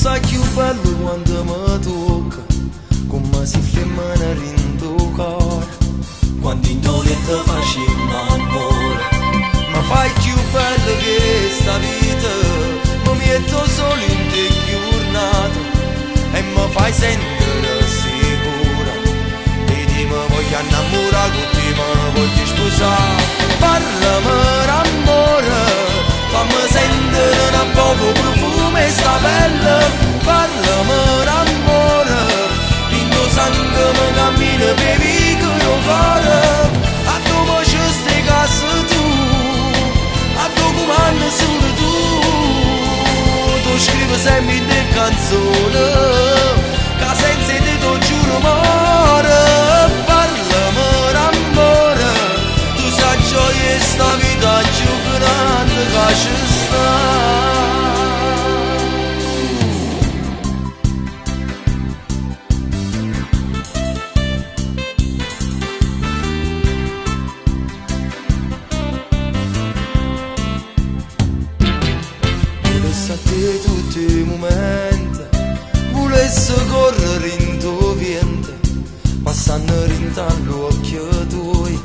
sai più bello quando mi tocca, come si femmina rindo cuore. Quando in dolente facciamo amore, Ma fai più bello che sta vita, mi metto solo in te giornata e mi fai sentire sicura. E ti mi voglio innamorare, con te mi voglio sposare. Parlami d'amore, fammi sentire un poco profumo e sta bella. Parlami d'amore, in tuo sangue mi cammina per piccolo cuore. A tu mi ci stai casa tu, a tu comando solo tu. Tu scrivi sempre in te canzoni, che senza te tu giuro muore. Parlami d'amore, tu sai gioia e sta vita più grande che ci sta. A te tutti i momenti, volessi correre in tuo vento, passando rintando occhio tuoi,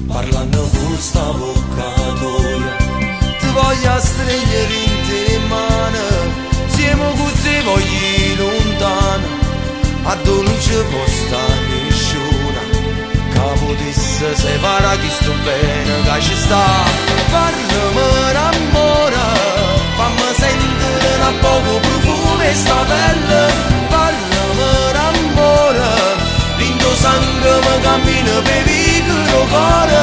parlando con sta bocca tua. ti voglio stringere in te mano, siamo con te voglio lontano, a dove non ci può stare nessuna, che potesse separare chi sto bene che ci sta. Parlami d'amore, fammi sentire un poco profumo e sta bella. Parlami d'amore, in tuo sangue mi cammina per piccolo cuore.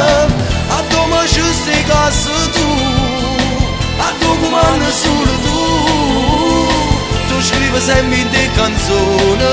A tu mi ci stai casa tu, a tu comando solo tu. Tu scrivi sempre in te canzoni,